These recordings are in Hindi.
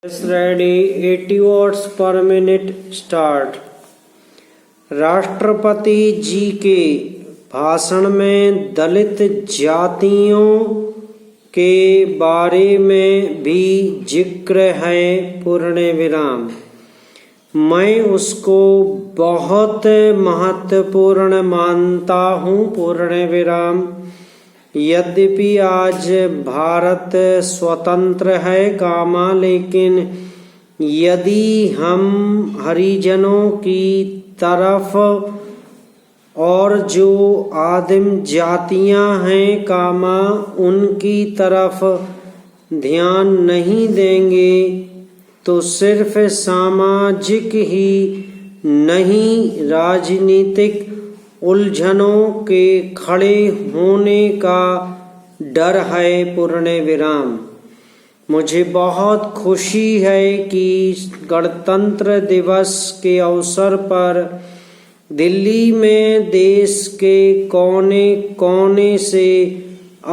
Ready, 80 watts per minute start। राष्ट्रपति जी के भाषण में दलित जातियों के बारे में भी जिक्र है पूर्ण विराम। मैं उसको बहुत महत्वपूर्ण मानता हूँ पूर्ण विराम। यद्यपि आज भारत स्वतंत्र है कामा, लेकिन यदि हम हरिजनों की तरफ और जो आदिम जातियां हैं कामा उनकी तरफ ध्यान नहीं देंगे तो सिर्फ सामाजिक ही नहीं राजनीतिक उलझनों के खड़े होने का डर है पूर्ण विराम। मुझे बहुत खुशी है कि गणतंत्र दिवस के अवसर पर दिल्ली में देश के कोने कोने से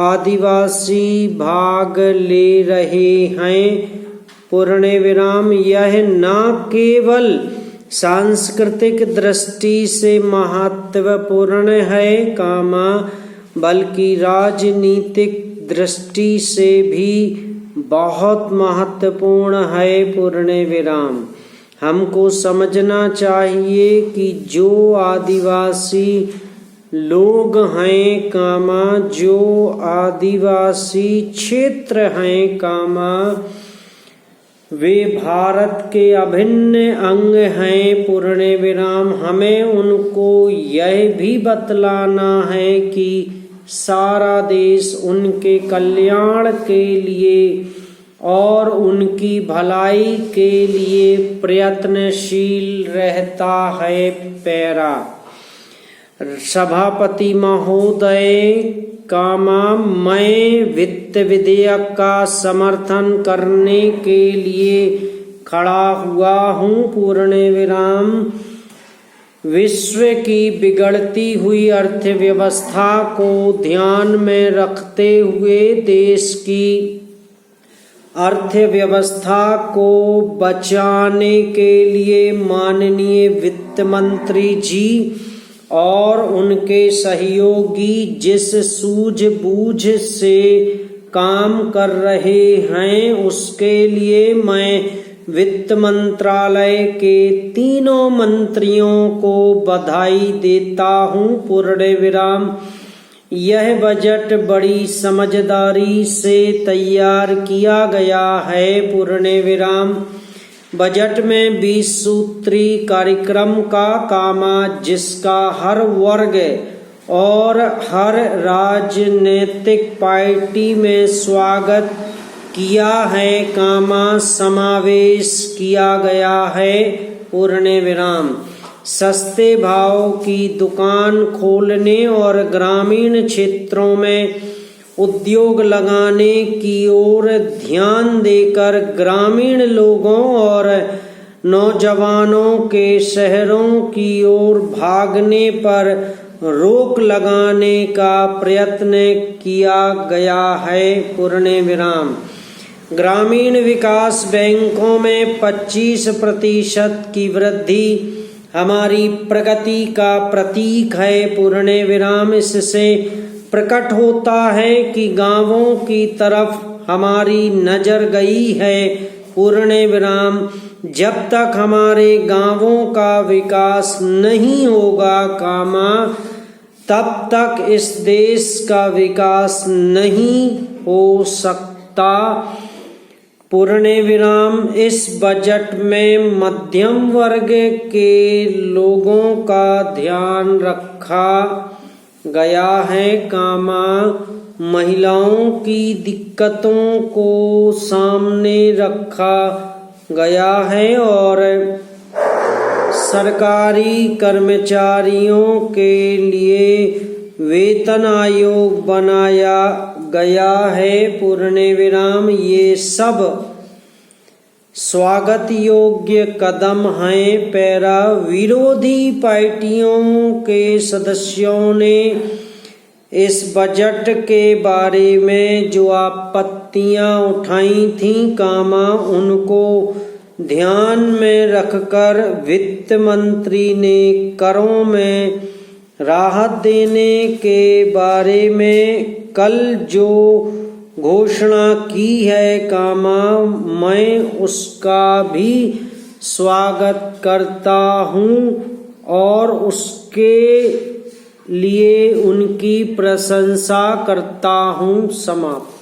आदिवासी भाग ले रहे हैं पूर्ण विराम। यह न केवल सांस्कृतिक दृष्टि से महत्वपूर्ण है कामा, बल्कि राजनीतिक दृष्टि से भी बहुत महत्वपूर्ण है पूर्ण विराम। हमको समझना चाहिए कि जो आदिवासी लोग हैं कामा, जो आदिवासी क्षेत्र हैं कामा, वे भारत के अभिन्न अंग हैं पूर्ण विराम। हमें उनको यह भी बतलाना है कि सारा देश उनके कल्याण के लिए और उनकी भलाई के लिए प्रयत्नशील रहता है पैरा। सभापति महोदय कामा, मैं वित्त विधेयक का समर्थन करने के लिए खड़ा हुआ हूँ पूर्ण विराम। विश्व की बिगड़ती हुई अर्थव्यवस्था को ध्यान में रखते हुए देश की अर्थव्यवस्था को बचाने के लिए माननीय वित्त मंत्री जी और उनके सहयोगी जिस सूझबूझ से काम कर रहे हैं उसके लिए मैं वित्त मंत्रालय के तीनों मंत्रियों को बधाई देता हूं पूर्ण विराम। यह बजट बड़ी समझदारी से तैयार किया गया है पूर्ण विराम। बजट में 20 सूत्री कार्यक्रम का कामा, जिसका हर वर्ग और हर राजनीतिक पार्टी में स्वागत किया है कामा, समावेश किया गया है पूर्ण विराम। सस्ते भाव की दुकान खोलने और ग्रामीण क्षेत्रों में उद्योग लगाने की ओर ध्यान देकर ग्रामीण लोगों और नौजवानों के शहरों की ओर भागने पर रोक लगाने का प्रयत्न किया गया है पूर्ण विराम। ग्रामीण विकास बैंकों में 25% की वृद्धि हमारी प्रगति का प्रतीक है पूर्ण विराम। इससे प्रकट होता है कि गांवों की तरफ हमारी नजर गई है पूर्ण विराम। जब तक हमारे गांवों का विकास नहीं होगा कामा, तब तक इस देश का विकास नहीं हो सकता पूर्ण विराम। इस बजट में मध्यम वर्ग के लोगों का ध्यान रखा गया है कामा, महिलाओं की दिक्कतों को सामने रखा गया है और सरकारी कर्मचारियों के लिए वेतन आयोग बनाया गया है पूर्ण विराम। ये सब स्वागत योग्य कदम हैं पैरा। विरोधी पार्टियों के सदस्यों ने इस बजट के बारे में जो आपत्ति आपत्तियां उठाई थीं, उनको ध्यान में रखकर वित्त मंत्री ने करों में राहत देने के बारे में कल जो घोषणा की है, मैं उसका भी स्वागत करता हूँ और उसके लिए उनकी प्रशंसा करता हूँ। समाप्त।